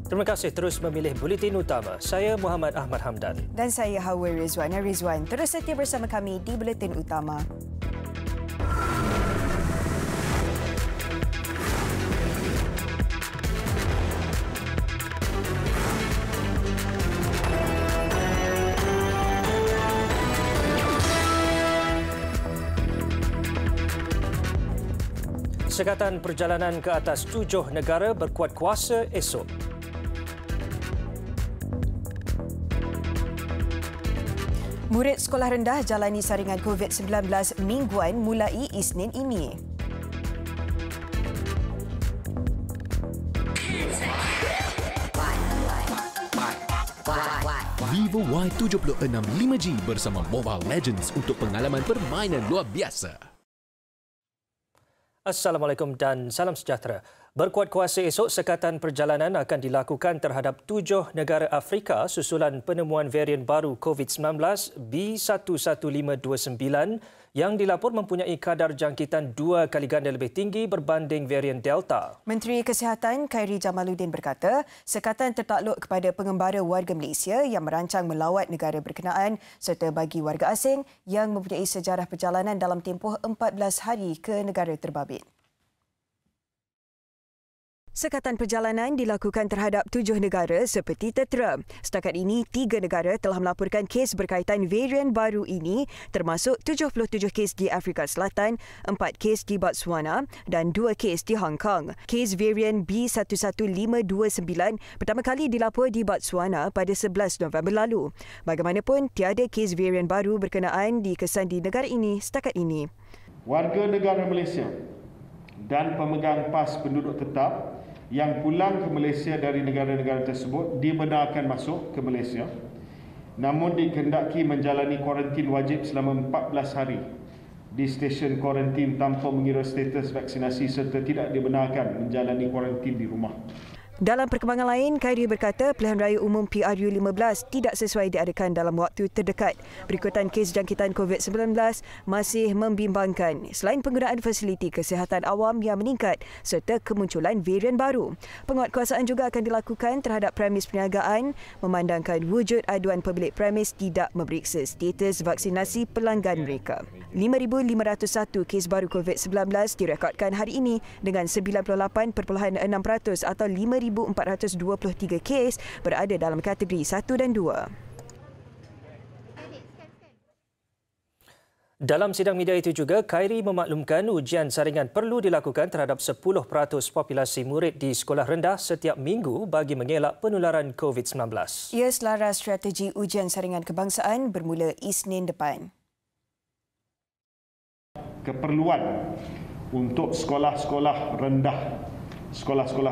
Terima kasih terus memilih Buletin Utama. Saya Muhammad Ahmad Hamdan. Dan saya Hawa Rizwan. Terus setia bersama kami di Buletin Utama. Sekatan perjalanan ke atas 7 negara berkuat kuasa esok. Murid sekolah rendah jalani saringan COVID-19 mingguan mulai Isnin ini. Vivo Y76 5G bersama Mobile Legends untuk pengalaman permainan luar biasa. Assalamualaikum dan salam sejahtera. Berkuat kuasa esok, sekatan perjalanan akan dilakukan terhadap 7 negara Afrika susulan penemuan varian baru COVID-19 B11529 yang dilapor mempunyai kadar jangkitan 2 kali ganda lebih tinggi berbanding varian Delta. Menteri Kesihatan Khairi Jamaluddin berkata, sekatan tertakluk kepada pengembara warga Malaysia yang merancang melawat negara berkenaan serta bagi warga asing yang mempunyai sejarah perjalanan dalam tempoh 14 hari ke negara terbabit. Sekatan perjalanan dilakukan terhadap 7 negara seperti tertera. Setakat ini, 3 negara telah melaporkan kes berkaitan varian baru ini termasuk 77 kes di Afrika Selatan, 4 kes di Botswana dan 2 kes di Hong Kong. Kes varian B11529 pertama kali dilapor di Botswana pada 11 November lalu. Bagaimanapun, tiada kes varian baru berkenaan dikesan di negara ini setakat ini. Warga negara Malaysia dan pemegang pas penduduk tetap yang pulang ke Malaysia dari negara-negara tersebut dibenarkan masuk ke Malaysia, namun dikehendaki menjalani kuarantin wajib selama 14 hari di stesen kuarantin tanpa mengira status vaksinasi serta tidak dibenarkan menjalani kuarantin di rumah. Dalam perkembangan lain, Khairi berkata pilihan raya umum PRU15 tidak sesuai diadakan dalam waktu terdekat. Berikutan kes jangkitan COVID-19 masih membimbangkan selain penggunaan fasiliti kesihatan awam yang meningkat serta kemunculan varian baru. Penguatkuasaan juga akan dilakukan terhadap premis perniagaan memandangkan wujud aduan pemilik premis tidak memeriksa status vaksinasi pelanggan mereka. 5,501 kes baru COVID-19 direkodkan hari ini dengan 98.6% atau 5,423 kes berada dalam kategori 1 dan 2. Dalam sidang media itu juga, Khairi memaklumkan ujian saringan perlu dilakukan terhadap 10% populasi murid di sekolah rendah setiap minggu bagi mengelak penularan COVID-19. Ia selaras strategi ujian saringan kebangsaan bermula Isnin depan. Keperluan untuk sekolah-sekolah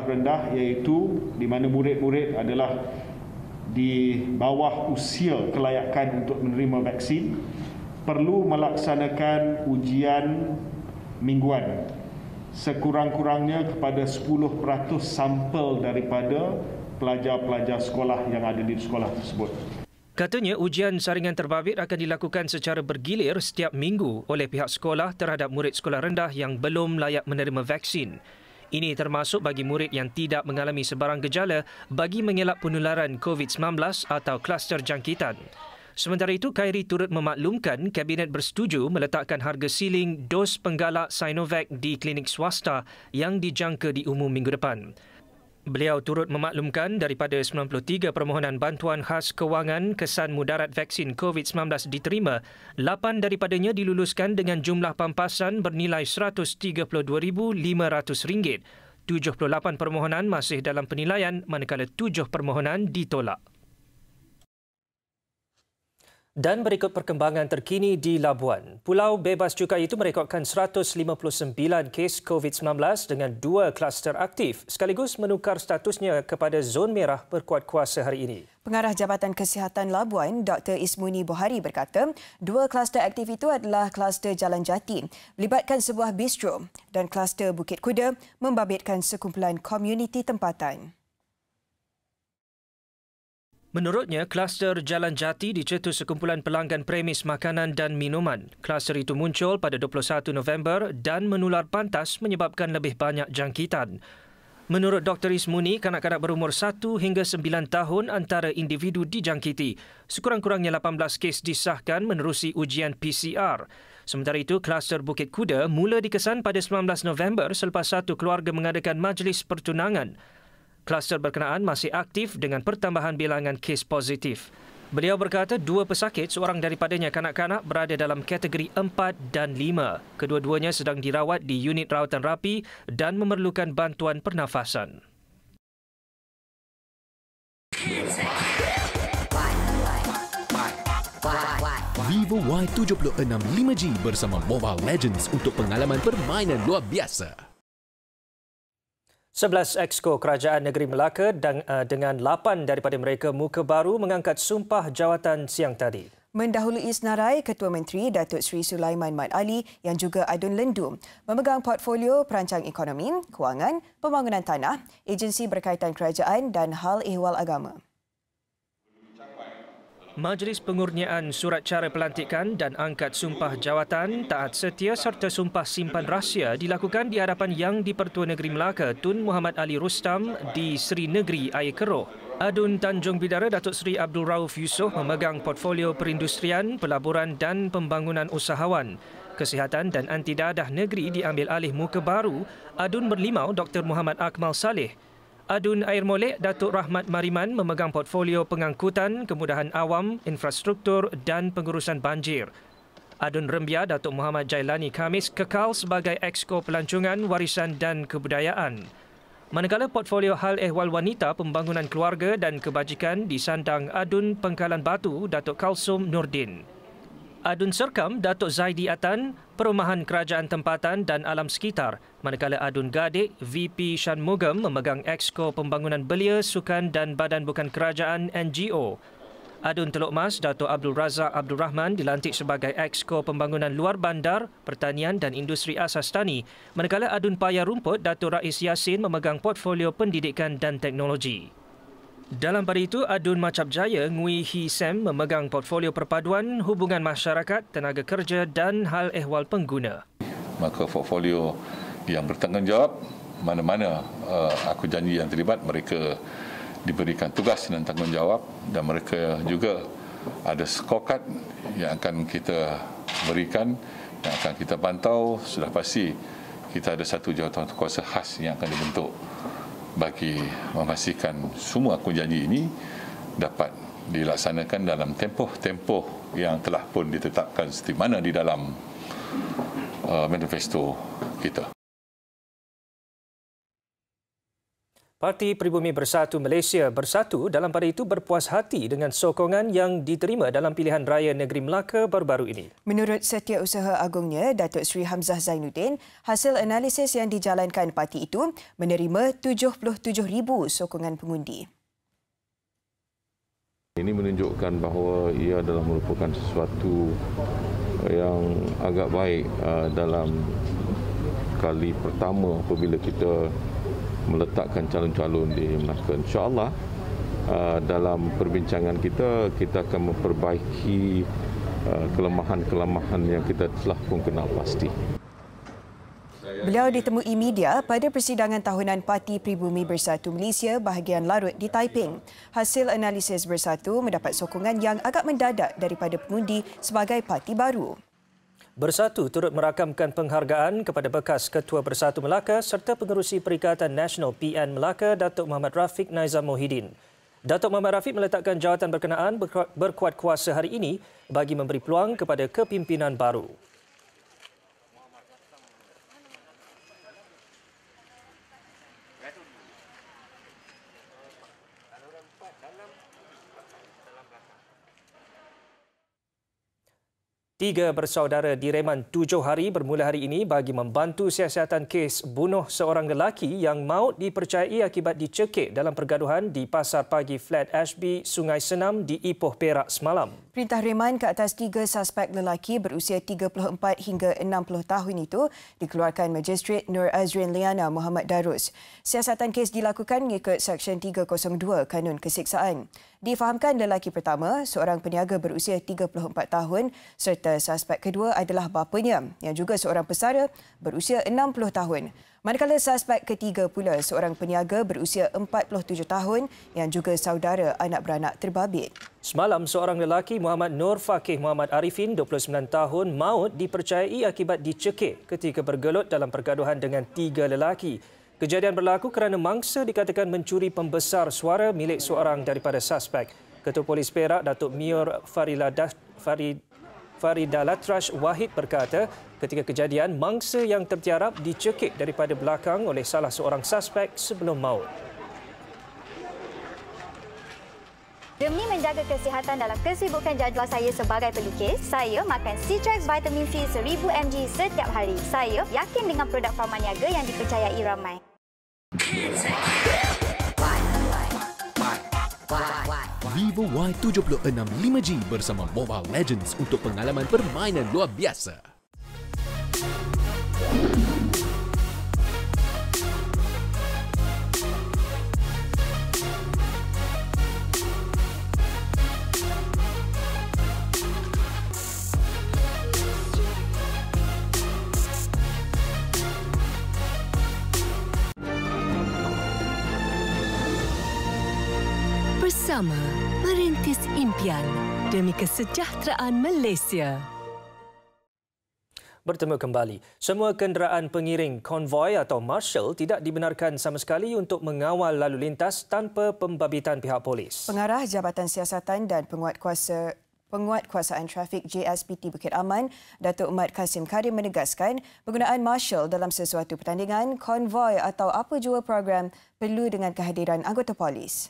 rendah iaitu di mana murid-murid adalah di bawah usia kelayakan untuk menerima vaksin perlu melaksanakan ujian mingguan sekurang-kurangnya kepada 10% sampel daripada pelajar-pelajar sekolah yang ada di sekolah tersebut. Katanya ujian saringan terbabit akan dilakukan secara bergilir setiap minggu oleh pihak sekolah terhadap murid sekolah rendah yang belum layak menerima vaksin. Ini termasuk bagi murid yang tidak mengalami sebarang gejala bagi mengelak penularan COVID-19 atau kluster jangkitan. Sementara itu, Khairi turut memaklumkan Kabinet bersetuju meletakkan harga siling dos penggalak Sinovac di klinik swasta yang dijangka diumum minggu depan. Beliau turut memaklumkan daripada 93 permohonan bantuan khas kewangan kesan mudarat vaksin COVID-19 diterima, 8 daripadanya diluluskan dengan jumlah pampasan bernilai RM132,500. 78 permohonan masih dalam penilaian manakala 7 permohonan ditolak. Dan berikut perkembangan terkini di Labuan. Pulau Bebas Cukai itu merekodkan 159 kes COVID-19 dengan 2 kluster aktif sekaligus menukar statusnya kepada zon merah berkuat kuasa hari ini. Pengarah Jabatan Kesihatan Labuan, Dr. Ismuni Bohari berkata, 2 kluster aktif itu adalah kluster Jalan Jati, melibatkan sebuah bistro dan kluster Bukit Kuda membabitkan sekumpulan komuniti tempatan. Menurutnya, kluster Jalan Jati dicetus sekumpulan pelanggan premis makanan dan minuman. Kluster itu muncul pada 21 November dan menular pantas menyebabkan lebih banyak jangkitan. Menurut Dr. Ismuni, kanak-kanak berumur 1 hingga 9 tahun antara individu dijangkiti. Sekurang-kurangnya 18 kes disahkan menerusi ujian PCR. Sementara itu, kluster Bukit Kuda mula dikesan pada 19 November selepas satu keluarga mengadakan majlis pertunangan. Kluster berkenaan masih aktif dengan pertambahan bilangan kes positif. Beliau berkata 2 pesakit, seorang daripadanya kanak-kanak, berada dalam kategori 4 dan 5. Kedua-duanya sedang dirawat di unit rawatan rapi dan memerlukan bantuan pernafasan. Vivo Y76 5G bersama Mobile Legends untuk pengalaman permainan luar biasa. 11 exco Kerajaan Negeri Melaka dengan 8 daripada mereka muka baru mengangkat sumpah jawatan siang tadi. Mendahului senarai, Ketua Menteri Datuk Seri Sulaiman Mat Ali yang juga Adun Lendu memegang portfolio perancang ekonomi, kewangan, pembangunan tanah, agensi berkaitan kerajaan dan hal ehwal agama. Majlis pengurniaan surat cara pelantikan dan angkat sumpah jawatan, taat setia serta sumpah simpan rahsia dilakukan di hadapan Yang di-Pertua Negeri Melaka Tun Muhammad Ali Rustam di Seri Negeri Air Keroh. Adun Tanjung Bidara Datuk Seri Abdul Rauf Yusof memegang portfolio perindustrian, pelaburan dan pembangunan usahawan. Kesihatan dan anti dadah negeri diambil alih muka baru Adun Berlimau Dr. Muhammad Akmal Saleh. Adun Air Molek Datuk Rahmat Mariman memegang portfolio pengangkutan, kemudahan awam, infrastruktur dan pengurusan banjir. Adun Rembia Datuk Muhammad Jailani Khamis kekal sebagai Exco Pelancongan, Warisan dan Kebudayaan. Manakala portfolio hal ehwal wanita, pembangunan keluarga dan kebajikan disandang Adun Pengkalan Batu Datuk Kalsum Nordin. Adun Serkam Datuk Zaidi Atan, Perumahan Kerajaan Tempatan dan Alam Sekitar, manakala Adun Gadik VP Shanmugam memegang Exco Pembangunan Belia, Sukan dan Badan Bukan Kerajaan NGO. Adun Teluk Mas Datuk Abdul Razak Abdul Rahman dilantik sebagai Exco Pembangunan Luar Bandar, Pertanian dan Industri Asas Tani, manakala Adun Paya Rumput Datuk Rais Yassin memegang portfolio Pendidikan dan Teknologi. Dalam pada itu, Adun Macap Jaya Ngui Hee Sem memegang portfolio perpaduan, hubungan masyarakat, tenaga kerja dan hal ehwal pengguna. Maka portfolio yang bertanggungjawab, mana-mana aku janji yang terlibat, mereka diberikan tugas dan tanggungjawab dan mereka juga ada scorecard yang akan kita berikan, yang akan kita pantau. Sudah pasti kita ada satu jawatankuasa khas yang akan dibentuk bagi memastikan semua janji ini dapat dilaksanakan dalam tempoh-tempoh yang telah pun ditetapkan seperti mana di dalam manifesto kita. Parti Pribumi Bersatu Malaysia Bersatu dalam pada itu berpuas hati dengan sokongan yang diterima dalam pilihan raya Negeri Melaka baru-baru ini. Menurut Setiausaha Agungnya Datuk Seri Hamzah Zainuddin, hasil analisis yang dijalankan parti itu menerima 77,000 sokongan pengundi. Ini menunjukkan bahawa ia adalah merupakan sesuatu yang agak baik dalam kali pertama apabila kita meletakkan calon-calon di Melaka. InsyaAllah dalam perbincangan kita akan memperbaiki kelemahan-kelemahan yang kita telah pun kenal pasti. Beliau ditemui media pada persidangan tahunan Parti Pribumi Bersatu Malaysia bahagian Larut di Taiping. Hasil analisis Bersatu mendapat sokongan yang agak mendadak daripada pengundi sebagai parti baru. Bersatu turut merakamkan penghargaan kepada bekas Ketua Bersatu Melaka serta Pengerusi Perikatan Nasional PN Melaka Datuk Muhammad Rafiq Naizam Mohidin. Datuk Muhammad Rafiq meletakkan jawatan berkenaan berkuat kuasa hari ini bagi memberi peluang kepada kepimpinan baru. Tiga bersaudara direman 7 hari bermula hari ini bagi membantu siasatan kes bunuh seorang lelaki yang maut dipercayai akibat dicekik dalam pergaduhan di Pasar Pagi Flat Ashby, Sungai Senam di Ipoh, Perak semalam. Perintah reman ke atas 3 suspek lelaki berusia 34 hingga 60 tahun itu dikeluarkan Magistrate Nur Azrin Liana Muhammad Darus. Siasatan kes dilakukan mengikut Seksyen 302 Kanun Kesiksaan. Difahamkan lelaki pertama, seorang peniaga berusia 34 tahun serta suspek kedua adalah bapanya yang juga seorang pesara berusia 60 tahun. Manakala suspek ketiga pula seorang peniaga berusia 47 tahun yang juga saudara anak beranak terbabit. Semalam, seorang lelaki Muhammad Nur Fakih Muhammad Arifin, 29 tahun, maut dipercayai akibat dicekik ketika bergelut dalam pergaduhan dengan 3 lelaki. Kejadian berlaku kerana mangsa dikatakan mencuri pembesar suara milik seorang daripada suspek. Ketua Polis Perak, Datuk Mior Faridalatrash Wahid berkata, ketika kejadian, mangsa yang tertiarap dicekik daripada belakang oleh salah seorang suspek sebelum maut. Demi menjaga kesihatan dalam kesibukan jadual saya sebagai pelukis, saya makan Citrex Vitamin C 1000 mg setiap hari. Saya yakin dengan produk Farma Niaga yang dipercayai ramai. Vivo Y76 5G bersama Mobile Legends untuk pengalaman permainan luar biasa. Bersama merintis impian demi kesejahteraan Malaysia. Bertemu kembali. Semua kenderaan pengiring konvoi atau marshal tidak dibenarkan sama sekali untuk mengawal lalu lintas tanpa pembabitan pihak polis. Pengarah Jabatan Siasatan dan Penguatkuasaan Trafik JSPT Bukit Aman, Datuk Mat Kasim Karim menegaskan penggunaan marshal dalam sesuatu pertandingan, konvoi atau apa jua program perlu dengan kehadiran anggota polis.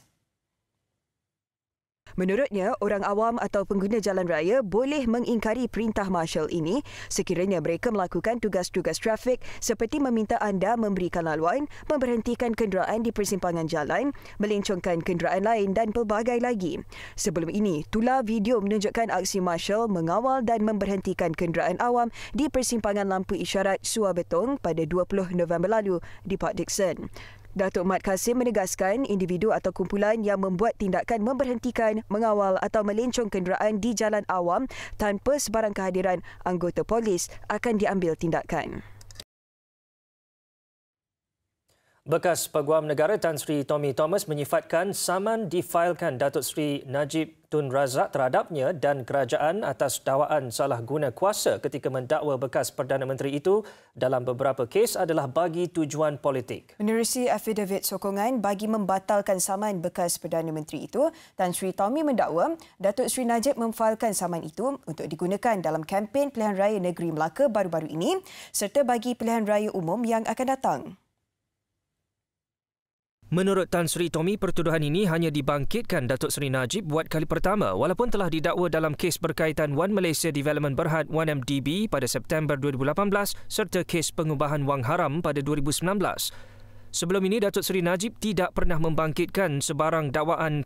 Menurutnya, orang awam atau pengguna jalan raya boleh mengingkari perintah marshal ini sekiranya mereka melakukan tugas-tugas trafik seperti meminta anda memberikan laluan, memberhentikan kenderaan di persimpangan jalan, melencongkan kenderaan lain dan pelbagai lagi. Sebelum ini, tular video menunjukkan aksi marshal mengawal dan memberhentikan kenderaan awam di persimpangan lampu isyarat Sua Betong pada 20 November lalu di Port Dickson. Datuk Mat Kasim menegaskan individu atau kumpulan yang membuat tindakan memberhentikan, mengawal atau melencong kenderaan di jalan awam tanpa sebarang kehadiran anggota polis akan diambil tindakan. Bekas Peguam Negara Tan Sri Tommy Thomas menyifatkan saman difailkan Datuk Sri Najib Tun Razak terhadapnya dan kerajaan atas dakwaan salah guna kuasa ketika mendakwa bekas Perdana Menteri itu dalam beberapa kes adalah bagi tujuan politik. Menerusi affidavit sokongan bagi membatalkan saman bekas Perdana Menteri itu, Tan Sri Tommy mendakwa Datuk Sri Najib memfailkan saman itu untuk digunakan dalam kempen pilihan raya negeri Melaka baru-baru ini serta bagi pilihan raya umum yang akan datang. Menurut Tan Sri Tommy, pertuduhan ini hanya dibangkitkan Datuk Seri Najib buat kali pertama walaupun telah didakwa dalam kes berkaitan One Malaysia Development Berhad 1MDB pada September 2018 serta kes pengubahan wang haram pada 2019. Sebelum ini, Datuk Seri Najib tidak pernah membangkitkan sebarang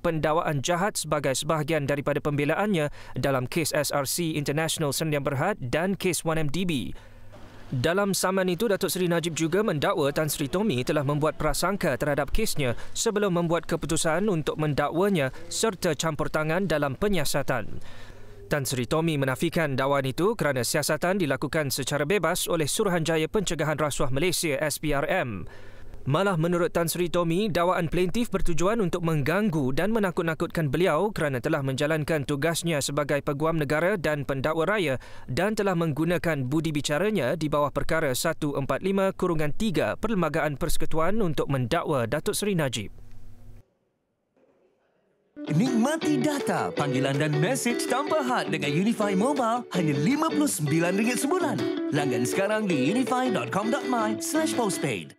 pendakwaan jahat sebagai sebahagian daripada pembelaannya dalam kes SRC International Sdn Berhad dan kes 1MDB. Dalam saman itu, Datuk Seri Najib juga mendakwa Tan Sri Tommy telah membuat prasangka terhadap kesnya sebelum membuat keputusan untuk mendakwanya serta campur tangan dalam penyiasatan. Tan Sri Tommy menafikan dakwaan itu kerana siasatan dilakukan secara bebas oleh Suruhanjaya Pencegahan Rasuah Malaysia SPRM. Malah menurut Tan Sri Tommy, dakwaan plaintif bertujuan untuk mengganggu dan menakut-nakutkan beliau kerana telah menjalankan tugasnya sebagai peguam negara dan pendakwa raya dan telah menggunakan budi bicaranya di bawah perkara 145-3 Perlembagaan Persekutuan untuk mendakwa Datuk Seri Najib. Nikmati data, panggilan dan mesej tanpa had dengan Unify Mobile hanya RM59 sebulan. Langgan sekarang di unify.com.my/postpaid.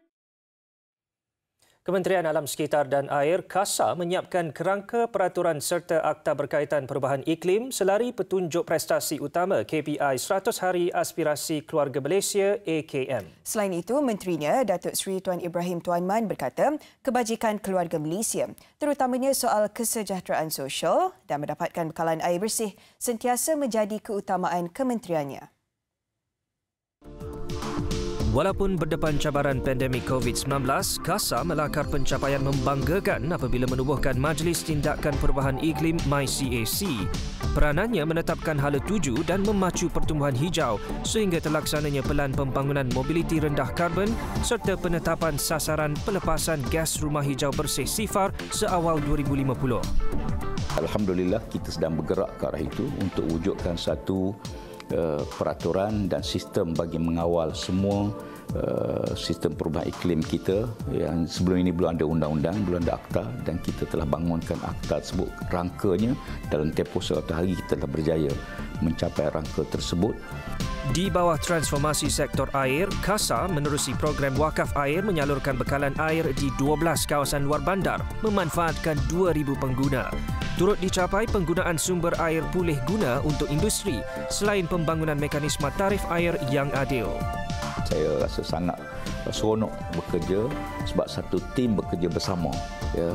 Kementerian Alam Sekitar dan Air KASA menyiapkan kerangka peraturan serta akta berkaitan perubahan iklim selari petunjuk prestasi utama KPI 100 Hari Aspirasi Keluarga Malaysia AKM. Selain itu, Menterinya Datuk Seri Tuan Ibrahim Tuan Man berkata kebajikan keluarga Malaysia, terutamanya soal kesejahteraan sosial dan mendapatkan bekalan air bersih sentiasa menjadi keutamaan kementeriannya. Walaupun berdepan cabaran pandemik COVID-19, KASA melakar pencapaian membanggakan apabila menubuhkan Majlis Tindakan Perubahan Iklim MyCAC. Peranannya menetapkan hala tuju dan memacu pertumbuhan hijau sehingga terlaksananya pelan pembangunan mobiliti rendah karbon serta penetapan sasaran pelepasan gas rumah hijau bersih sifar seawal 2050. Alhamdulillah kita sedang bergerak ke arah itu untuk wujudkan satu peraturan dan sistem bagi mengawal semua sistem perubahan iklim kita yang sebelum ini belum ada undang-undang, belum ada akta, dan kita telah bangunkan akta tersebut. Rangkanya dalam tempoh 100 hari kita telah berjaya mencapai rangka tersebut. Di bawah transformasi sektor air, KASA menerusi program wakaf air menyalurkan bekalan air di 12 kawasan luar bandar memanfaatkan 2,000 pengguna. Turut dicapai penggunaan sumber air pulih guna untuk industri selain pembangunan mekanisme tarif air yang adil. Saya rasa sangat seronok bekerja sebab satu tim bekerja bersama. Ya.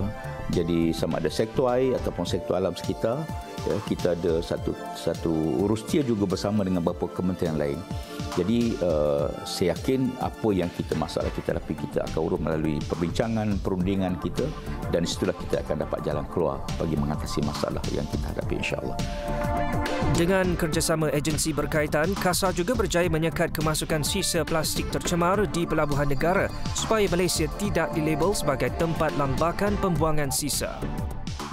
Jadi sama ada sektor air ataupun sektor alam sekitar, ya, kita ada satu urustia juga bersama dengan beberapa kementerian lain. Jadi saya yakin apa yang masalah kita hadapi kita akan urus melalui perbincangan, perundingan kita, dan disitulah kita akan dapat jalan keluar bagi mengatasi masalah yang kita hadapi insya-Allah. Dengan kerjasama agensi berkaitan, KASA juga berjaya menyekat kemasukan sisa plastik tercemar di pelabuhan negara supaya Malaysia tidak dilabel sebagai tempat lambakan pembuangan sisa.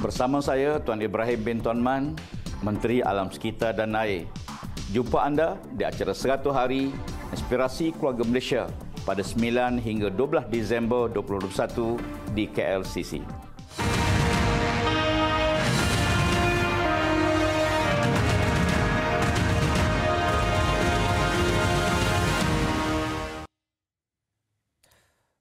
Bersama saya Tuan Ibrahim bin Tuan Man, Menteri Alam Sekitar dan Air. Jumpa anda di acara 100 Hari Inspirasi Keluarga Malaysia pada 9 hingga 12 Disember 2021 di KLCC.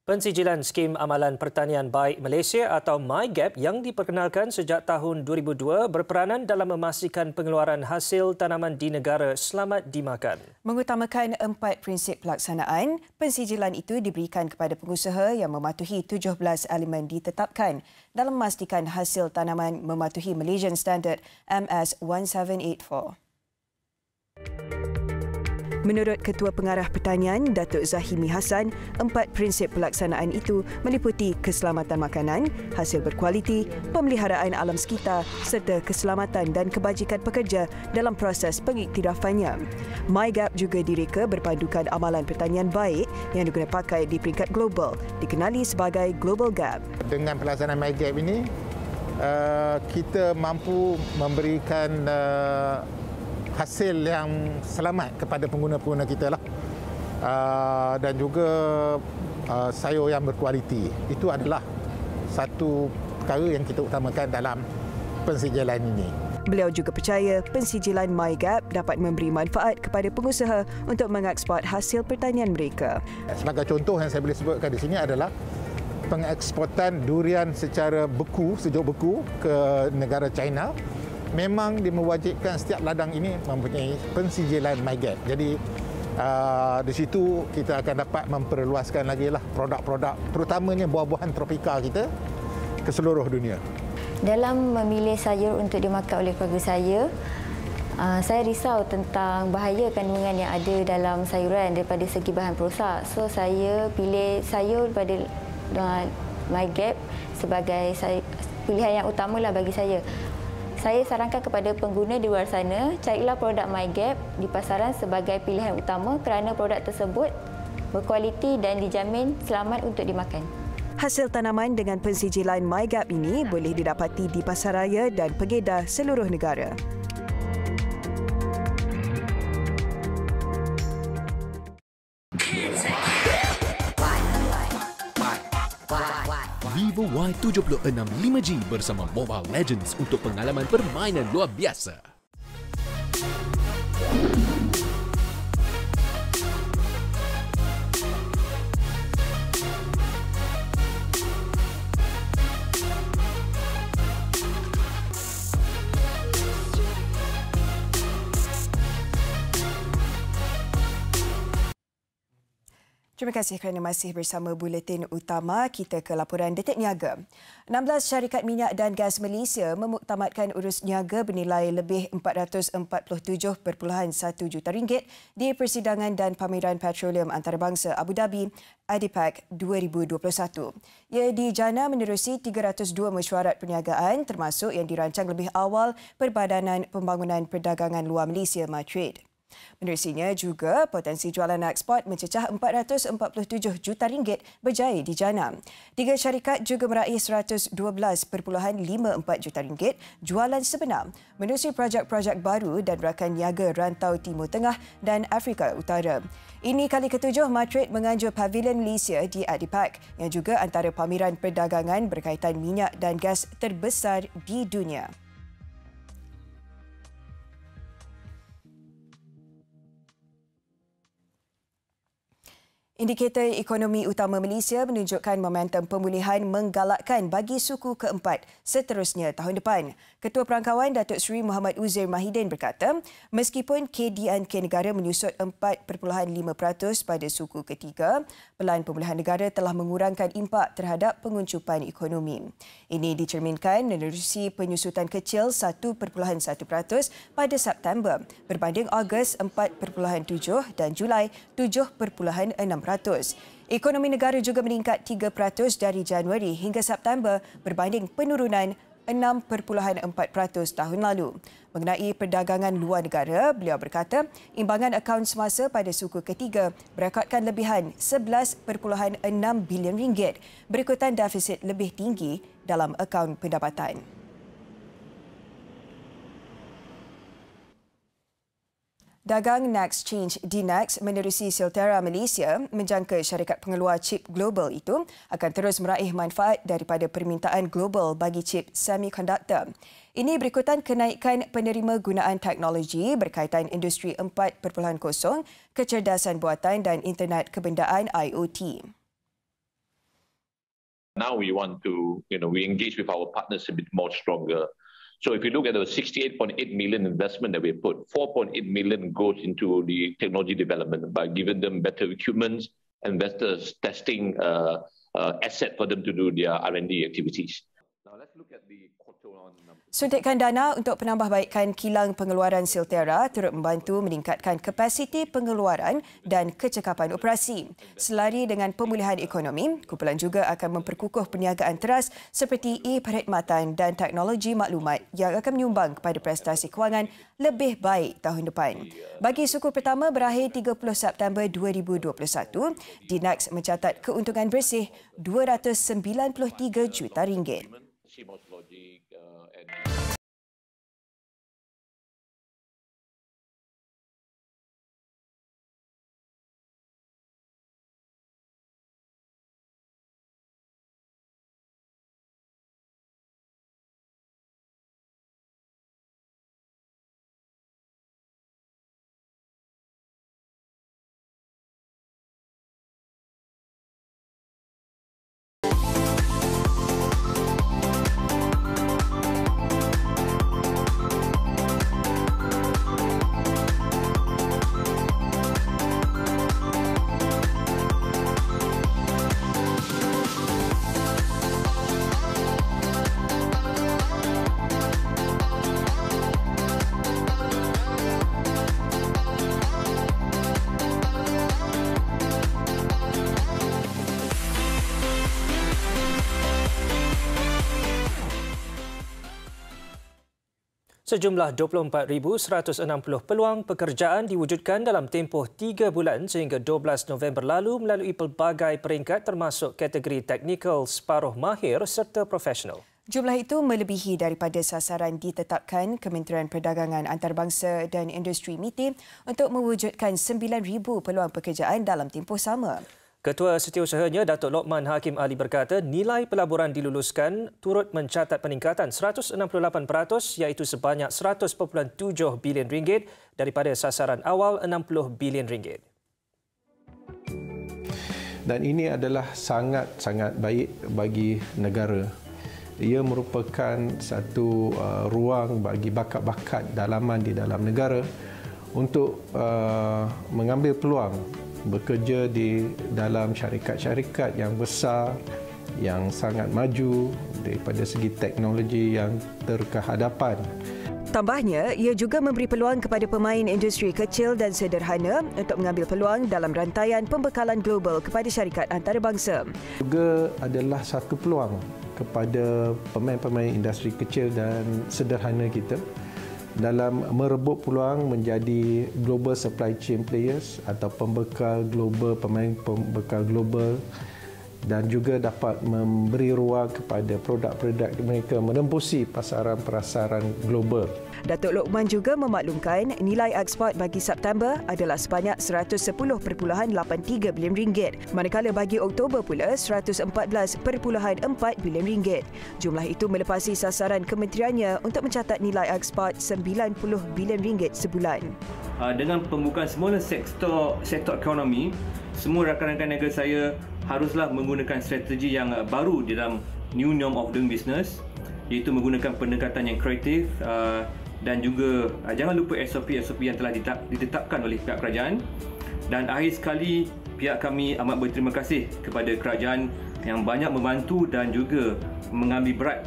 Pensijilan Skim Amalan Pertanian Baik Malaysia atau MyGap yang diperkenalkan sejak tahun 2002 berperanan dalam memastikan pengeluaran hasil tanaman di negara selamat dimakan. Mengutamakan 4 prinsip pelaksanaan, pensijilan itu diberikan kepada pengusaha yang mematuhi 17 elemen ditetapkan dalam memastikan hasil tanaman mematuhi Malaysian Standard MS 1784. Menurut Ketua Pengarah Pertanian, Datuk Zahimi Hassan, 4 prinsip pelaksanaan itu meliputi keselamatan makanan, hasil berkualiti, pemeliharaan alam sekitar serta keselamatan dan kebajikan pekerja dalam proses pengiktirafannya. MyGap juga direka berpandukan amalan pertanian baik yang diguna pakai di peringkat global, dikenali sebagai Global Gap. Dengan pelaksanaan MyGap ini, kita mampu memberikan hasil yang selamat kepada pengguna-pengguna kita lah. Dan juga sayur yang berkualiti. Itu adalah satu perkara yang kita utamakan dalam pensijilan ini. Beliau juga percaya pensijilan MyGap dapat memberi manfaat kepada pengusaha untuk mengeksport hasil pertanian mereka. Sebagai contoh yang saya boleh sebutkan di sini adalah pengeksportan durian secara beku, sejuk beku ke negara China. Memang mewajibkan setiap ladang ini mempunyai pensijilan MyGap. Jadi di situ kita akan dapat memperluaskan lagi lah produk-produk, terutamanya buah-buahan tropika kita ke seluruh dunia. Dalam memilih sayur untuk dimakan oleh keluarga saya risau tentang bahaya kandungan yang ada dalam sayuran daripada segi bahan perosak. So saya pilih sayur daripada MyGap sebagai pilihan yang utamalah bagi saya. Saya sarankan kepada pengguna di luar sana, carilah produk MyGap di pasaran sebagai pilihan utama kerana produk tersebut berkualiti dan dijamin selamat untuk dimakan. Hasil tanaman dengan pensijilan MyGap ini boleh didapati di pasaraya dan pengedar seluruh negara. Vivo Y76 5G bersama Mobile Legends untuk pengalaman permainan luar biasa. Terima kasih kerana masih bersama Buletin Utama. Kita ke laporan Detik Niaga. 16 syarikat minyak dan gas Malaysia memuktamadkan urus niaga bernilai lebih RM447.1 juta di Persidangan dan Pameran Petroleum Antarabangsa Abu Dhabi ADIPEC 2021. Ia dijana menerusi 302 mesyuarat perniagaan termasuk yang dirancang lebih awal Perbadanan Pembangunan Perdagangan Luar Malaysia MATRADE. Menerusinya juga potensi jualan ekspor mencecah RM447 juta berjaya dijana. 3 syarikat juga meraih RM112.54 juta jualan sebenar menerusi projek-projek baru dan rakan niaga rantau Timur Tengah dan Afrika Utara. Ini kali ke-7 MATRADE menganjur Pavilion Malaysia di ADIPEC yang juga antara pameran perdagangan berkaitan minyak dan gas terbesar di dunia. Indikator ekonomi utama Malaysia menunjukkan momentum pemulihan menggalakkan bagi suku keempat seterusnya tahun depan. Ketua Perangkawan Datuk Seri Muhammad Uzair Mahidin berkata, meskipun KDNK negara menyusut 4.5% pada suku ketiga, pelan pemulihan negara telah mengurangkan impak terhadap penguncupan ekonomi. Ini dicerminkan menerusi penyusutan kecil 1.1% pada September berbanding Ogos 4.7 dan Julai 7.6%. Ekonomi negara juga meningkat 3% dari Januari hingga September berbanding penurunan 6.4% tahun lalu. Mengenai perdagangan luar negara, beliau berkata imbangan akaun semasa pada suku ketiga berekodkan lebihan RM11.6 bilion, berikutan defisit lebih tinggi dalam akaun pendapatan. Dagang Nexchange DNEX menerusi Silterra Malaysia menjangka syarikat pengeluar chip global itu akan terus meraih manfaat daripada permintaan global bagi chip semikonduktor. Ini berikutan kenaikan penerima gunaan teknologi berkaitan industri 4.0, kecerdasan buatan dan internet kebendaan IoT. Now we want to, we engage with our partners a bit more stronger. So if you look at the 68.8 million investment that we put, 4.8 million goes into the technology development by giving them better equipment and better testing asset for them to do their R&D activities. Now let's look at the quarter on numbers. Suntikan dana untuk penambahbaikan kilang pengeluaran Silterra turut membantu meningkatkan kapasiti pengeluaran dan kecekapan operasi. Selari dengan pemulihan ekonomi, kumpulan juga akan memperkukuh perniagaan teras seperti e-perkhidmatan dan teknologi maklumat yang akan menyumbang kepada prestasi kewangan lebih baik tahun depan. Bagi suku pertama berakhir 30 September 2021, DNEX mencatat keuntungan bersih RM293 juta. Sejumlah 24,160 peluang pekerjaan diwujudkan dalam tempoh 3 bulan sehingga 12 November lalu melalui pelbagai peringkat termasuk kategori teknikal, separuh mahir serta profesional. Jumlah itu melebihi daripada sasaran ditetapkan Kementerian Perdagangan Antarabangsa dan Industri MITI untuk mewujudkan 9,000 peluang pekerjaan dalam tempoh sama. Ketua Setiausahanya Datuk Lokman Hakim Ali berkata nilai pelaburan diluluskan turut mencatat peningkatan 168% iaitu sebanyak RM100.7 bilion daripada sasaran awal RM60 bilion. Dan ini adalah sangat-sangat baik bagi negara. Ia merupakan satu ruang bagi bakat-bakat dalaman di dalam negara untuk mengambil peluang bekerja di dalam syarikat-syarikat yang besar, yang sangat maju daripada segi teknologi yang terkehadapan. Tambahnya, ia juga memberi peluang kepada pemain industri kecil dan sederhana untuk mengambil peluang dalam rantaian pembekalan global kepada syarikat antarabangsa. Juga adalah satu peluang kepada pemain-pemain industri kecil dan sederhana kita dalam merebut peluang menjadi global supply chain players atau pembekal global, pemain pembekal global, dan juga dapat memberi ruang kepada produk-produk mereka menembusi pasaran-pasaran global. Datuk Lokman juga memaklumkan nilai ekspor bagi September adalah sebanyak RM110.83 bilion, manakala bagi Oktober pula RM114.4 bilion. Jumlah itu melepasi sasaran kementeriannya untuk mencatat nilai ekspor RM90 bilion sebulan. Dengan pembukaan semula sektor ekonomi, semua rakan-rakan niaga saya haruslah menggunakan strategi yang baru di dalam new norm of doing business, iaitu menggunakan pendekatan yang kreatif dan juga jangan lupa SOP yang telah ditetapkan oleh pihak kerajaan. Dan akhir sekali, pihak kami amat berterima kasih kepada kerajaan yang banyak membantu dan juga mengambil berat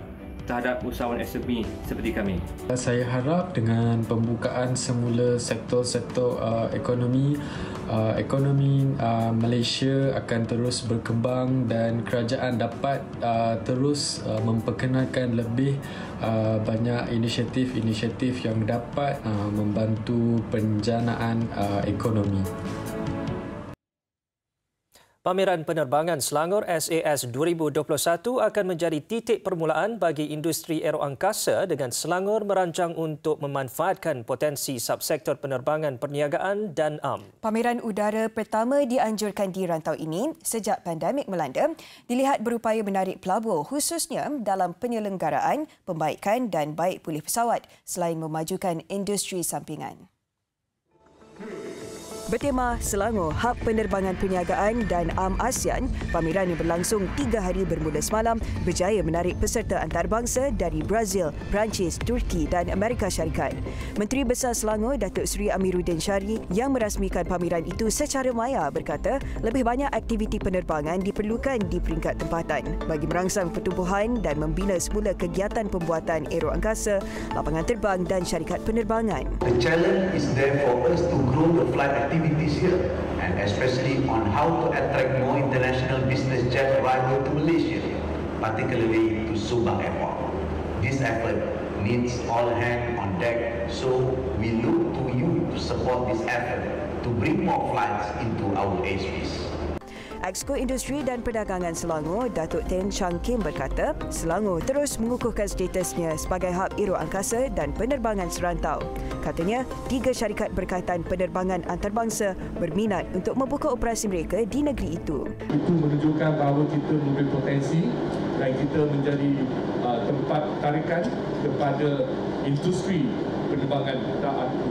terhadap usahawan SME seperti kami. Saya harap dengan pembukaan semula sektor-sektor ekonomi Malaysia akan terus berkembang dan kerajaan dapat terus memperkenalkan lebih banyak inisiatif-inisiatif yang dapat membantu penjanaan ekonomi. Pameran Penerbangan Selangor SAS 2021 akan menjadi titik permulaan bagi industri aeroangkasa dengan Selangor merancang untuk memanfaatkan potensi subsektor penerbangan perniagaan dan AM. Pameran udara pertama dianjurkan di rantau ini sejak pandemik melanda dilihat berupaya menarik pelabur khususnya dalam penyelenggaraan, pembaikan dan baik pulih pesawat selain memajukan industri sampingan. Bertema Selangor, Hub Penerbangan Perniagaan dan AM ASEAN, pameran yang berlangsung 3 hari bermula semalam berjaya menarik peserta antarabangsa dari Brazil, Perancis, Turki dan Amerika Syarikat. Menteri Besar Selangor, Datuk Seri Amiruddin Syari yang merasmikan pameran itu secara maya berkata lebih banyak aktiviti penerbangan diperlukan di peringkat tempatan bagi merangsang pertumbuhan dan membina semula kegiatan pembuatan aeroangkasa, lapangan terbang dan syarikat penerbangan. The challenge is there for us to grow the flight activities here, and especially on how to attract more international business jet arrival to Malaysia, particularly to Subang Airport. This effort needs all hands on deck, so we look to you to support this effort to bring more flights into our airspace. Exco Industri dan Perdagangan Selangor, Datuk Ten Chang Kim berkata, Selangor terus mengukuhkan statusnya sebagai hub aeroangkasa dan penerbangan serantau. Katanya, 3 syarikat berkaitan penerbangan antarabangsa berminat untuk membuka operasi mereka di negeri itu. Itu menunjukkan bahawa kita memiliki potensi dan kita menjadi tempat tarikan kepada industri penerbangan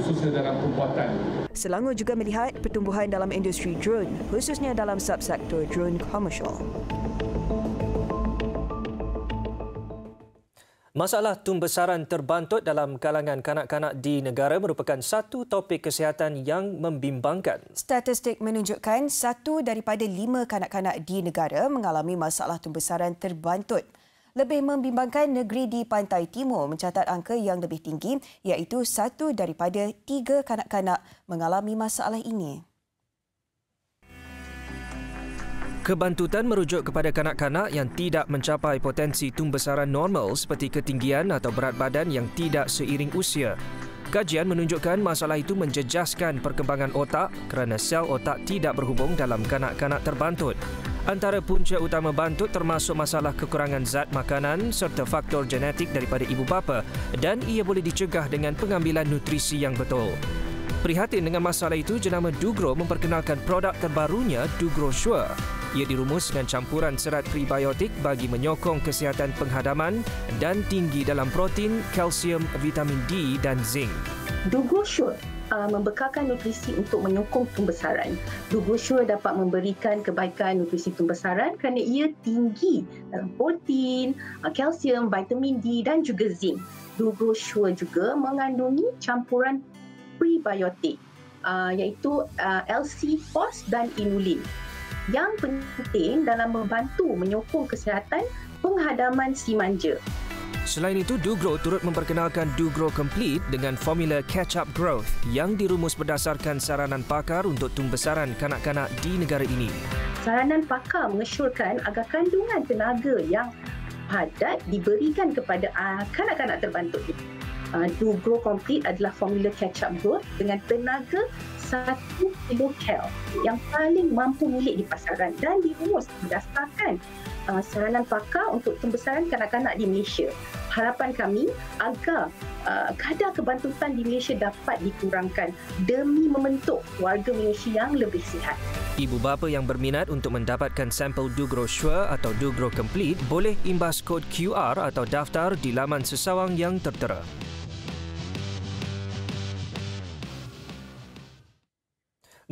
khususnya dalam pembuatan. Selangor juga melihat pertumbuhan dalam industri drone, khususnya dalam subsektor drone komersial. Masalah tumbesaran terbantut dalam kalangan kanak-kanak di negara merupakan satu topik kesihatan yang membimbangkan. Statistik menunjukkan 1 daripada 5 kanak-kanak di negara mengalami masalah tumbesaran terbantut. Lebih membimbangkan, negeri di Pantai Timur mencatat angka yang lebih tinggi iaitu 1 daripada 3 kanak-kanak mengalami masalah ini. Kebantutan merujuk kepada kanak-kanak yang tidak mencapai potensi tumbesaran normal seperti ketinggian atau berat badan yang tidak seiring usia. Kajian menunjukkan masalah itu menjejaskan perkembangan otak kerana sel otak tidak berhubung dalam kanak-kanak terbantut. Antara punca utama bantut termasuk masalah kekurangan zat makanan serta faktor genetik daripada ibu bapa dan ia boleh dicegah dengan pengambilan nutrisi yang betul. Prihatin dengan masalah itu, jenama Dugro memperkenalkan produk terbarunya Dugro Sure. Ia dirumus dengan campuran serat prebiotik bagi menyokong kesihatan penghadaman dan tinggi dalam protein, kalsium, vitamin D dan zinc. Dugro Sure membekalkan nutrisi untuk menyokong tumbesaran. Dugro Sure dapat memberikan kebaikan nutrisi tumbesaran kerana ia tinggi dalam protein, kalsium, vitamin D dan juga zinc. Dugro Sure juga mengandungi campuran prebiotik iaitu LC-FOS dan inulin yang penting dalam membantu menyokong kesihatan penghadaman si manja. Selain itu, DoGrow turut memperkenalkan DoGrow Complete dengan formula Catch-up Growth yang dirumus berdasarkan saranan pakar untuk tumbesaran kanak-kanak di negara ini. Saranan pakar mengesyorkan agar kandungan tenaga yang padat diberikan kepada kanak-kanak terbantu. DoGrow Complete adalah formula Catch-up Growth dengan tenaga 1 kcal yang paling mampu milik di pasaran dan dirumus berdasarkan saranan pakar untuk pembesaran kanak-kanak di Malaysia. Harapan kami agar kadar kebantutan di Malaysia dapat dikurangkan demi membentuk warga Malaysia yang lebih sihat. Ibu bapa yang berminat untuk mendapatkan sampel DoGrow Sure atau DoGrow Complete boleh imbas kod QR atau daftar di laman sesawang yang tertera.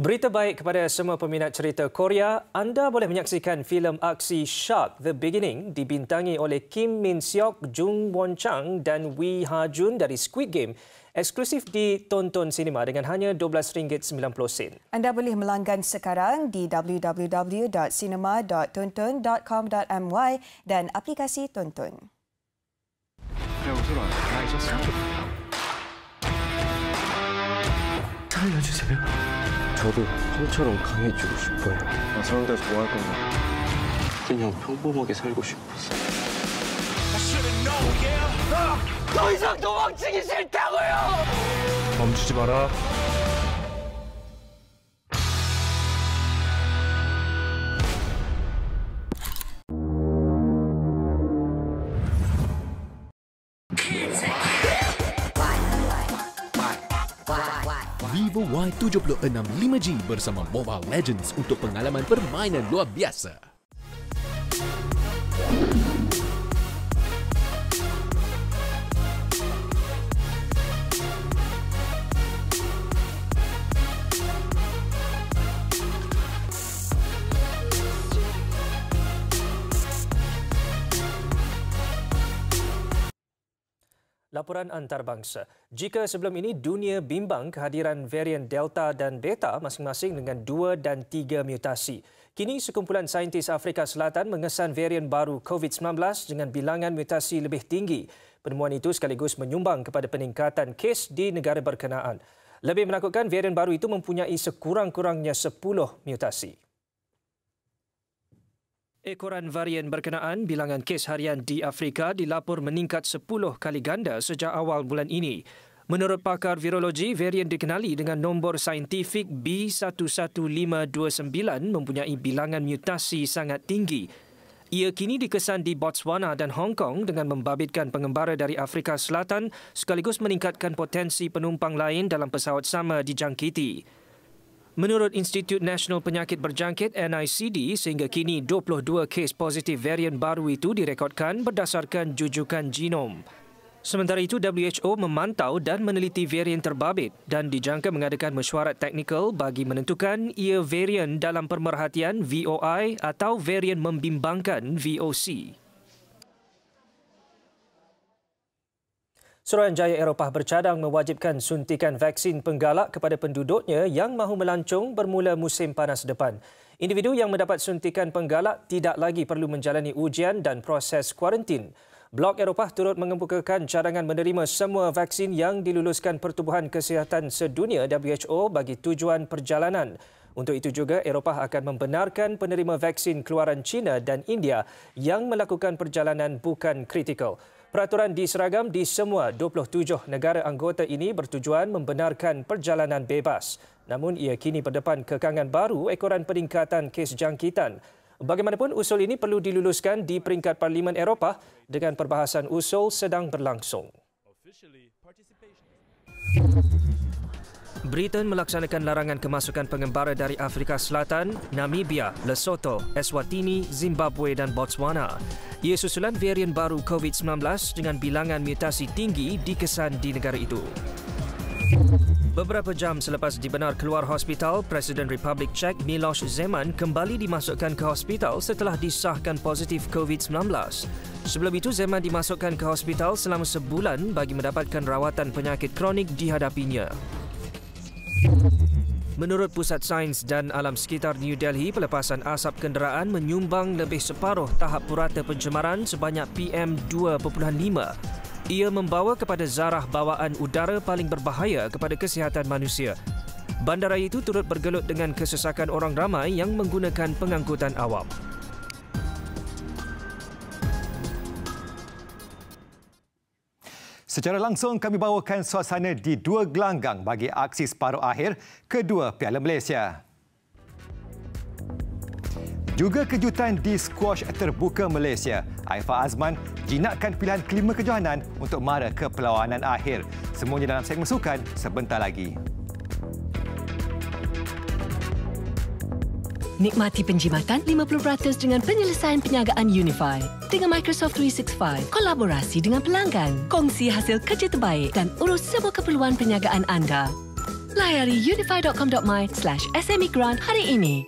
Berita baik kepada semua peminat cerita Korea, anda boleh menyaksikan filem aksi Shark The Beginning dibintangi oleh Kim Min Seok, Jung Won Chang dan Wee Ha Jun dari Squid Game, eksklusif di Tonton Cinema dengan hanya RM12.90. Anda boleh melanggan sekarang di www.cinema.tonton.com.my dan aplikasi Tonton. 살려주세요. 저도 형처럼 강해지고 싶어요. 사람들에서 뭐 할 건가? 그냥 평범하게 살고 싶어서. 더 이상 도망치기 싫다고요! 멈추지 마라. Vivo Y76 5G bersama Mobile Legends untuk pengalaman permainan luar biasa. Laporan antarabangsa. Jika sebelum ini dunia bimbang kehadiran varian Delta dan Beta masing-masing dengan 2 dan 3 mutasi, kini sekumpulan saintis Afrika Selatan mengesan varian baru COVID-19 dengan bilangan mutasi lebih tinggi. Penemuan itu sekaligus menyumbang kepada peningkatan kes di negara berkenaan. Lebih menakutkan, varian baru itu mempunyai sekurang-kurangnya 10 mutasi. Ekoran varian berkenaan, bilangan kes harian di Afrika dilapor meningkat 10 kali ganda sejak awal bulan ini. Menurut pakar virologi, varian dikenali dengan nombor saintifik B11529 mempunyai bilangan mutasi sangat tinggi. Ia kini dikesan di Botswana dan Hong Kong dengan membabitkan pengembara dari Afrika Selatan sekaligus meningkatkan potensi penumpang lain dalam pesawat sama dijangkiti. Menurut Institut Nasional Penyakit Berjangkit NICD, sehingga kini 22 kes positif varian baru itu direkodkan berdasarkan jujukan genom. Sementara itu, WHO memantau dan meneliti varian terbabit dan dijangka mengadakan mesyuarat teknikal bagi menentukan ia varian dalam pemerhatian VOI atau varian membimbangkan VOC. Suruhanjaya Eropah bercadang mewajibkan suntikan vaksin penggalak kepada penduduknya yang mahu melancong bermula musim panas depan. Individu yang mendapat suntikan penggalak tidak lagi perlu menjalani ujian dan proses kuarantin. Blok Eropah turut mengemukakan cadangan menerima semua vaksin yang diluluskan Pertubuhan Kesihatan Sedunia WHO bagi tujuan perjalanan. Untuk itu juga, Eropah akan membenarkan penerima vaksin keluaran China dan India yang melakukan perjalanan bukan kritikal. Peraturan diseragam di semua 27 negara anggota ini bertujuan membenarkan perjalanan bebas. Namun ia kini berdepan kekangan baru ekoran peningkatan kes jangkitan. Bagaimanapun, usul ini perlu diluluskan di peringkat Parlimen Eropah dengan perbahasan usul sedang berlangsung. Britain melaksanakan larangan kemasukan pengembara dari Afrika Selatan, Namibia, Lesotho, Eswatini, Zimbabwe dan Botswana. Ia susulan varian baru COVID-19 dengan bilangan mutasi tinggi dikesan di negara itu. Beberapa jam selepas dibenar keluar hospital, Presiden Republik Czech Miloš Zeman kembali dimasukkan ke hospital setelah disahkan positif COVID-19. Sebelum itu, Zeman dimasukkan ke hospital selama sebulan bagi mendapatkan rawatan penyakit kronik dihadapinya. Menurut Pusat Sains dan Alam Sekitar New Delhi, pelepasan asap kenderaan menyumbang lebih separuh tahap purata pencemaran sebanyak PM2.5. Ia membawa kepada zarah bawaan udara paling berbahaya kepada kesihatan manusia. Bandaraya itu turut bergelut dengan kesesakan orang ramai yang menggunakan pengangkutan awam. Secara langsung kami bawakan suasana di dua gelanggang bagi aksi separuh akhir kedua Piala Malaysia. Juga kejutan di skuash terbuka Malaysia. Aifah Azman jinakkan pilihan kelima kejohanan untuk mara ke perlawanan akhir. Semuanya dalam segmen sukan sebentar lagi. Nikmati penjimatan 50% dengan penyelesaian perniagaan Unify. Dengan Microsoft 365, kolaborasi dengan pelanggan, kongsi hasil kerja terbaik dan urus semua keperluan perniagaan anda. Layari unify.com.my/SME Grant hari ini.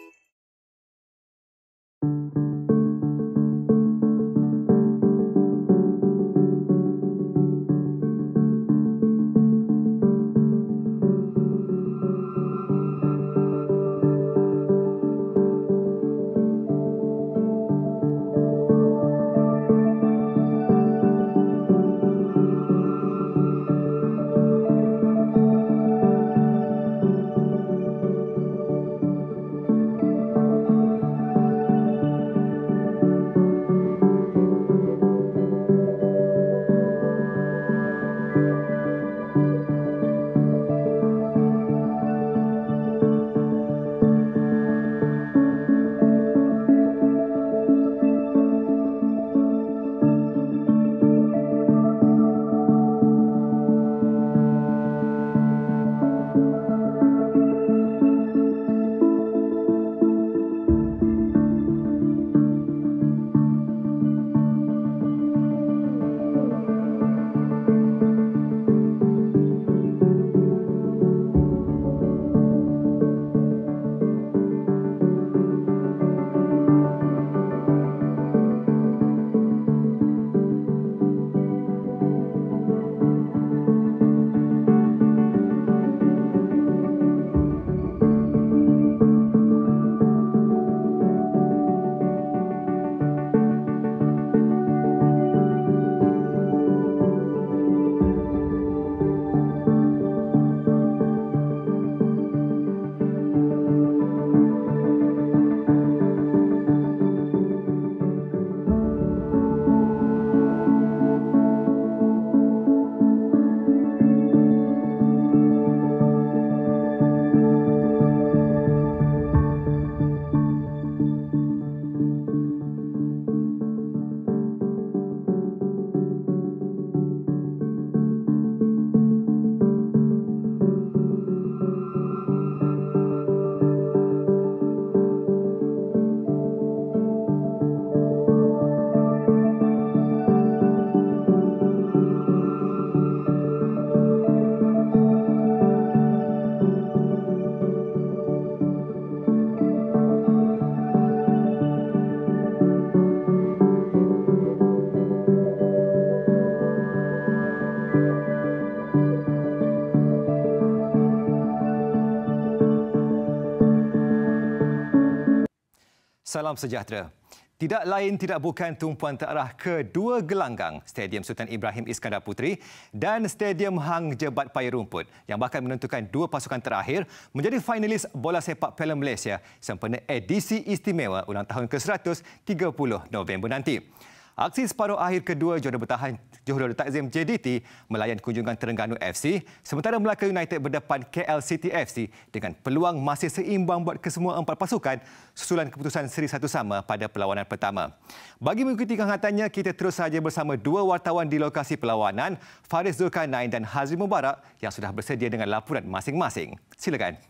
Salam sejahtera. Tidak lain tidak bukan tumpuan terarah kedua gelanggang Stadium Sultan Ibrahim Iskandar Puteri dan Stadium Hang Jebat Paya Rumput yang bakal menentukan dua pasukan terakhir menjadi finalis bola sepak Piala Malaysia sempena edisi istimewa ulang tahun ke-100 30 November nanti. Aksi separuh akhir kedua juara bertahan Johor Darul Takzim JDT melayan kunjungan Terengganu FC sementara Melaka United berdepan KL City FC dengan peluang masih seimbang buat kesemua empat pasukan susulan keputusan seri satu sama pada perlawanan pertama. Bagi mengikuti kehangatannya, kita terus saja bersama dua wartawan di lokasi perlawanan, Faris Zulkarnain dan Hazri Mubarak yang sudah bersedia dengan laporan masing-masing. Silakan.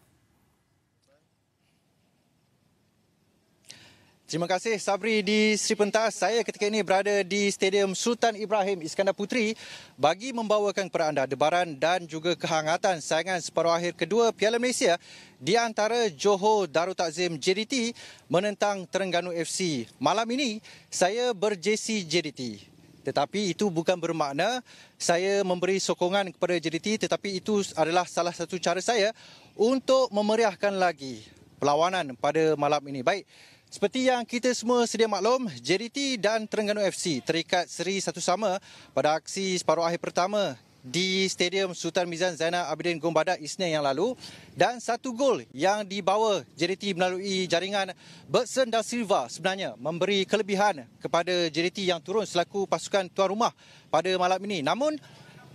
Terima kasih Sabri di Sri Pentas. Saya ketika ini berada di Stadium Sultan Ibrahim Iskandar Puteri bagi membawakan kepada anda debaran dan juga kehangatan saingan separuh akhir kedua Piala Malaysia di antara Johor Darul Takzim JDT menentang Terengganu FC. Malam ini saya berjersey JDT. Tetapi itu bukan bermakna saya memberi sokongan kepada JDT, tetapi itu adalah salah satu cara saya untuk memeriahkan lagi perlawanan pada malam ini. Baik, seperti yang kita semua sedia maklum, JDT dan Terengganu FC terikat seri satu sama pada aksi separuh akhir pertama di Stadium Sultan Mizan Zainal Abidin Gombada Isnin yang lalu, dan satu gol yang dibawa JDT melalui jaringan Bergson da Silva sebenarnya memberi kelebihan kepada JDT yang turun selaku pasukan tuan rumah pada malam ini. Namun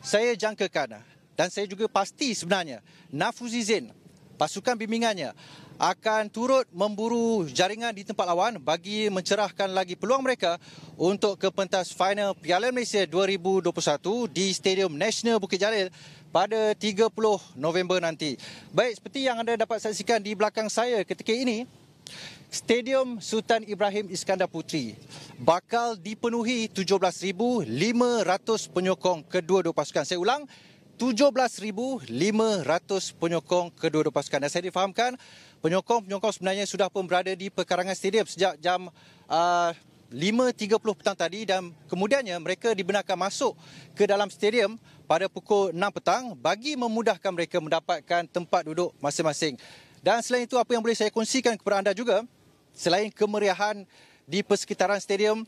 saya jangkakan dan saya juga pasti sebenarnya Nafuzi Zain, pasukan bimbingannya, akan turut memburu jaringan di tempat lawan bagi mencerahkan lagi peluang mereka untuk ke pentas final Piala Malaysia 2021 di Stadium Nasional Bukit Jalil pada 30 November nanti. Baik, seperti yang anda dapat saksikan di belakang saya ketika ini, Stadium Sultan Ibrahim Iskandar Puteri bakal dipenuhi 17,500 penyokong kedua-dua pasukan. Saya ulang, 17,500 penyokong kedua-dua pasukan. Dan saya difahamkan penyokong sebenarnya sudah pun berada di perkarangan stadium sejak jam 5.30 petang tadi, dan kemudiannya mereka dibenarkan masuk ke dalam stadium pada pukul 6 petang bagi memudahkan mereka mendapatkan tempat duduk masing-masing. Dan selain itu, apa yang boleh saya kongsikan kepada anda juga, selain kemeriahan di persekitaran stadium,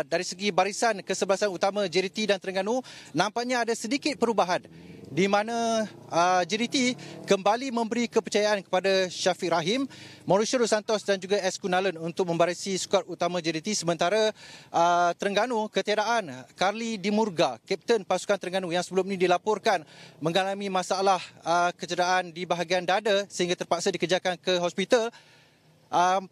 dari segi barisan kesebelasan utama JDT dan Terengganu, nampaknya ada sedikit perubahan di mana JDT kembali memberi kepercayaan kepada Syafiq Rahim, Mauricio Dos Santos dan juga S. Kunalan untuk membarisi skuad utama JDT, sementara Terengganu ketiadaan Carly Dimurga, kapten pasukan Terengganu yang sebelum ini dilaporkan mengalami masalah kecederaan di bahagian dada sehingga terpaksa dikejarkan ke hospital.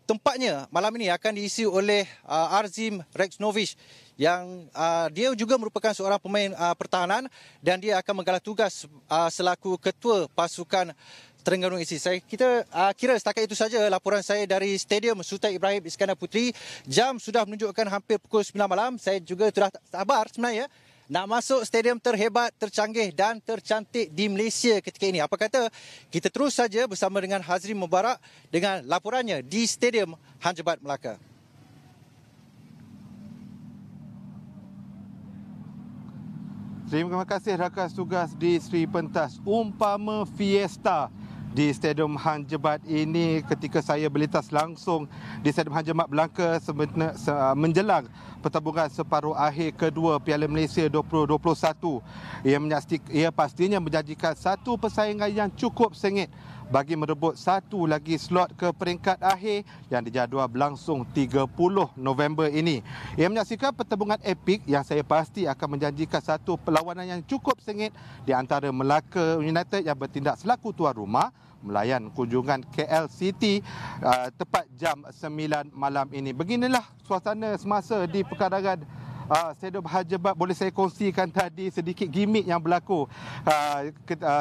Tempatnya malam ini akan diisi oleh Arzim Rexnovic yang dia juga merupakan seorang pemain pertahanan dan dia akan menggalah tugas selaku ketua pasukan Terengganu FC. Kita kira setakat itu saja laporan saya dari Stadium Sultan Ibrahim Iskandar Puteri. Jam sudah menunjukkan hampir pukul 9 malam. Saya juga sudah tak sabar sebenarnya nak masuk stadium terhebat, tercanggih dan tercantik di Malaysia ketika ini. Apa kata kita terus saja bersama dengan Hazri Mubarak dengan laporannya di Stadium Hang Jebat, Melaka. Terima kasih rakan tugas di Sri Pentas. Umpama fiesta di Stadium Hang Jebat ini ketika saya berlintas langsung di Stadium Hang Jebat Melaka menjelang pertandingan separuh akhir kedua Piala Malaysia 2021. Ia pastinya menjanjikan satu persaingan yang cukup sengit bagi merebut satu lagi slot ke peringkat akhir yang dijadual berlangsung 30 November ini. Ia menyaksikan pertandingan epik yang saya pasti akan menjanjikan satu perlawanan yang cukup sengit di antara Melaka United yang bertindak selaku tuan rumah melayan kunjungan KL City tepat jam 9 malam ini. Beginilah suasana semasa di perkarangan Stadium Hang Jebat. Boleh saya kongsikan tadi sedikit gimmick yang berlaku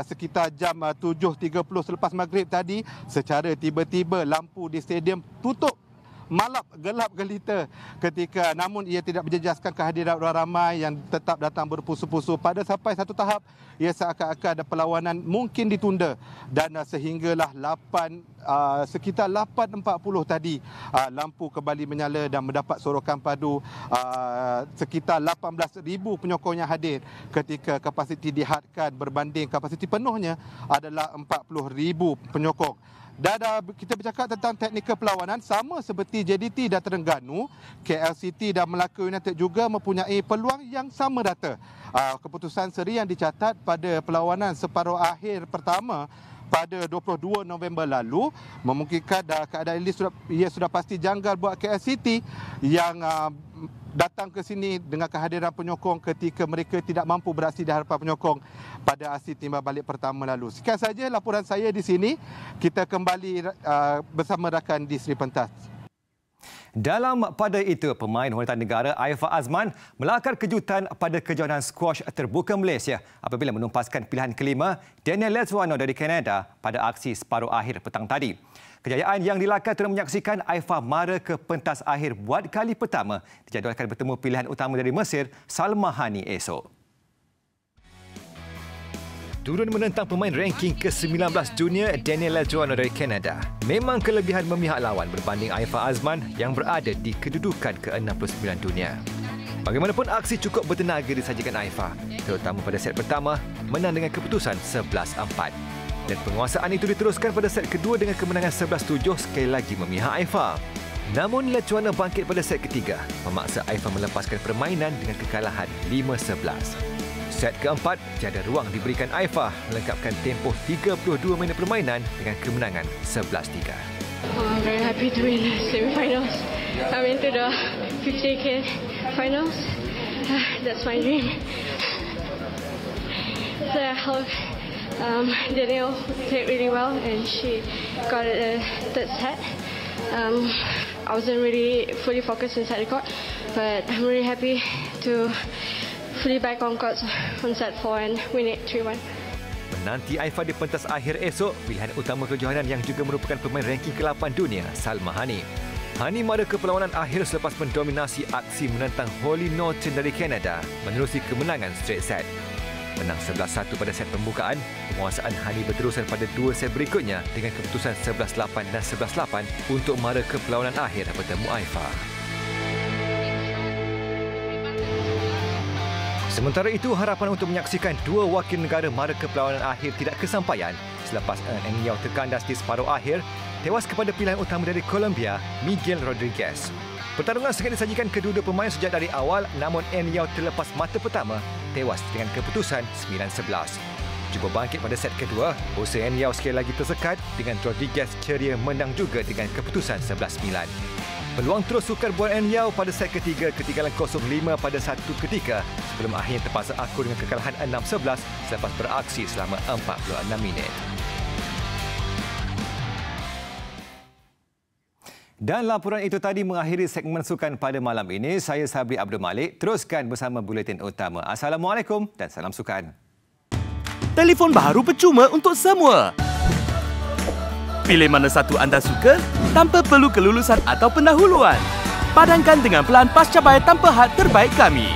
sekitar jam 7.30 selepas maghrib tadi. Secara tiba-tiba lampu di stadium tutup malap gelap gelita ketika, namun ia tidak menjejaskan kehadiran orang ramai yang tetap datang berpusu-pusu. Pada sampai satu tahap ia seakan-akan ada perlawanan mungkin ditunda, dan sehinggalah sekitar 8.40 tadi lampu kembali menyala dan mendapat sorokan padu sekitar 18,000 penyokong yang hadir ketika kapasiti dihadkan berbanding kapasiti penuhnya adalah 40,000 penyokong. Dan kita bercakap tentang teknikal perlawanan, sama seperti JDT dan Terengganu, KL City dan Melaka United juga mempunyai peluang yang sama rata. Keputusan seri yang dicatat pada perlawanan separuh akhir pertama pada 22 November lalu memungkinkan keadaan ini sudah pasti janggal buat KL City yang datang ke sini dengan kehadiran penyokong ketika mereka tidak mampu beraksi di hadapan penyokong pada aksi timbal balik pertama lalu. Sekian saja laporan saya di sini. Kita kembali bersama rakan di Sri Pentas. Dalam pada itu, pemain wanita negara Aifah Azman melakar kejutan pada kejohanan skuash terbuka Malaysia apabila menumpaskan pilihan kelima Daniel Lezuano dari Kanada pada aksi separuh akhir petang tadi. Kejayaan yang dilakar turut menyaksikan Aifah mara ke pentas akhir buat kali pertama. Dijadualkan bertemu pilihan utama dari Mesir, Salma Hani esok. Turun menentang pemain ranking ke-19 dunia Daniel Lezuano dari Kanada. Memang kelebihan memihak lawan berbanding Aifah Azman yang berada di kedudukan ke-69 dunia. Bagaimanapun aksi cukup bertenaga disajikan Aifa, terutama pada set pertama menang dengan keputusan 11-4. Dan penguasaan itu diteruskan pada set kedua dengan kemenangan 11-7 sekali lagi memihak Aifa. Namun Lecuana bangkit pada set ketiga, memaksa Aifa melepaskan permainan dengan kekalahan 5-11. Set keempat, tiada ruang diberikan Aifa melengkapkan tempoh 32 minit permainan dengan kemenangan 11-3. I'm very happy to win the semi-finals. I'm into the 50K finals. That's my dream. So I hope Danielle played really well and she got a third set. I wasn't really fully focused inside the court, but I'm really happy to fully back on court on set 4 and win it 3-1. Menanti Aifa di pentas akhir esok, pilihan utama kejohanan yang juga merupakan pemain ranking ke-8 dunia, Salma Hani. Hani mara ke perlawanan akhir selepas mendominasi aksi menentang Holly Norton dari Kanada menerusi kemenangan straight set. Menang 11-1 pada set pembukaan, penguasaan Hani berterusan pada dua set berikutnya dengan keputusan 11-8 dan 11-8 untuk mara ke perlawanan akhir bertemu Aifa. Sementara itu, harapan untuk menyaksikan dua wakil negara mara ke perlawanan akhir tidak kesampaian selepas N. Yao terkandas di separuh akhir, tewas kepada pilihan utama dari Colombia, Miguel Rodriguez. Pertarungan sangat disajikan kedua-dua pemain sejak dari awal, namun N. Yao terlepas mata pertama, tewas dengan keputusan 9-11. Cuba bangkit pada set kedua, usaha N. Yao sekali lagi tersekat dengan Rodriguez ceria menang juga dengan keputusan 11-9. Peluang terus sukar buat N. Yao pada set ketiga, ketinggalan 0-5 pada satu ketika sebelum akhirnya terpaksa akur dengan kekalahan 6-11 selepas beraksi selama 46 minit. Dan laporan itu tadi mengakhiri segmen sukan pada malam ini. Saya Sabri Abdul Malik. Teruskan bersama Buletin Utama. Assalamualaikum dan salam sukan. Telefon baharu percuma untuk semua. Pilih mana satu anda suka tanpa perlu kelulusan atau pendahuluan. Padankan dengan pelan pascabayar tanpa had terbaik kami.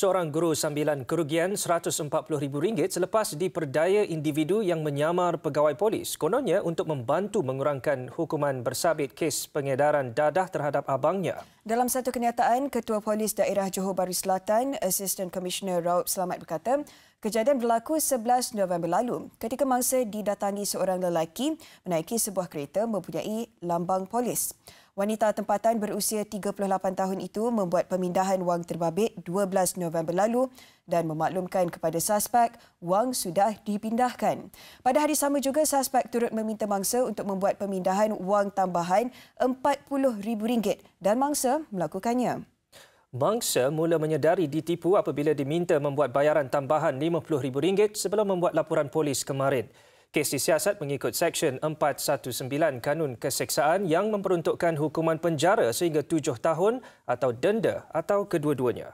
Seorang guru sambilan kerugian RM140,000 selepas diperdaya individu yang menyamar pegawai polis. Kononnya untuk membantu mengurangkan hukuman bersabit kes pengedaran dadah terhadap abangnya. Dalam satu kenyataan, Ketua Polis Daerah Johor Bahru Selatan, Assistant Commissioner Raub Selamat berkata, kejadian berlaku 11 November lalu ketika mangsa didatangi seorang lelaki menaiki sebuah kereta mempunyai lambang polis. Wanita tempatan berusia 38 tahun itu membuat pemindahan wang terbabit 12 November lalu dan memaklumkan kepada suspek wang sudah dipindahkan. Pada hari sama juga, suspek turut meminta mangsa untuk membuat pemindahan wang tambahan RM40,000 dan mangsa melakukannya. Mangsa mula menyedari ditipu apabila diminta membuat bayaran tambahan RM50,000 sebelum membuat laporan polis kemarin. Kes disiasat mengikut Seksyen 419 Kanun Keseksaan yang memperuntukkan hukuman penjara sehingga 7 tahun atau denda atau kedua-duanya.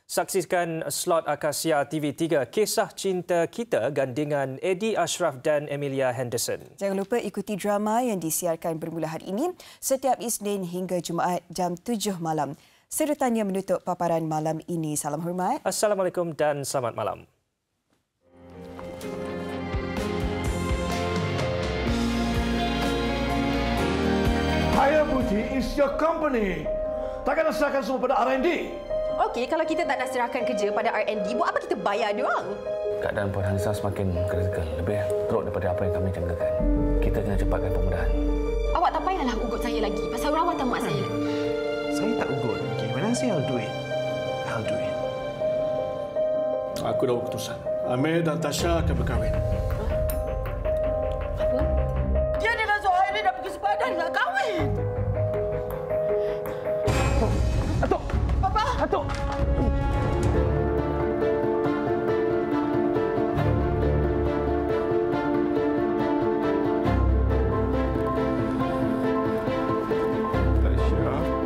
Saksikan slot Akasia TV3 Kisah Cinta Kita gandingan Eddie Ashraf dan Emilia Henderson. Jangan lupa ikuti drama yang disiarkan bermula hari ini setiap Isnin hingga Jumaat jam 7 malam. Serutannya menutup paparan malam ini. Salam hormat. Assalamualaikum dan selamat malam. Hayabuti is your company. Takkan nak serahkan semua pada R&D? Okey, kalau kita tak nak serahkan kerja pada R&D, buat apa kita bayar dia orang? Keadaan Puan Hansa semakin kritikal, lebih teruk daripada apa yang kami jangkakan. Kita kena cepatkan pemudahan. Awak tak payahlah ugut saya lagi pasal rawatan mak saya. Saya tak ugut. Okay, when I say I'll do it, I'll do it. Aku dah buat keputusan. Amir dan Tasha akan berkahwin. Apa? Dia dengan Zuhairi dah pergi sepadan nak kahwin. Atuk! Papa! Atuk!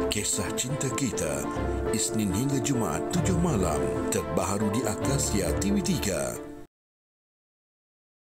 Kisah Cinta Kita, Isnin hingga Jumaat 7 malam, terbaru di Akasia TV3.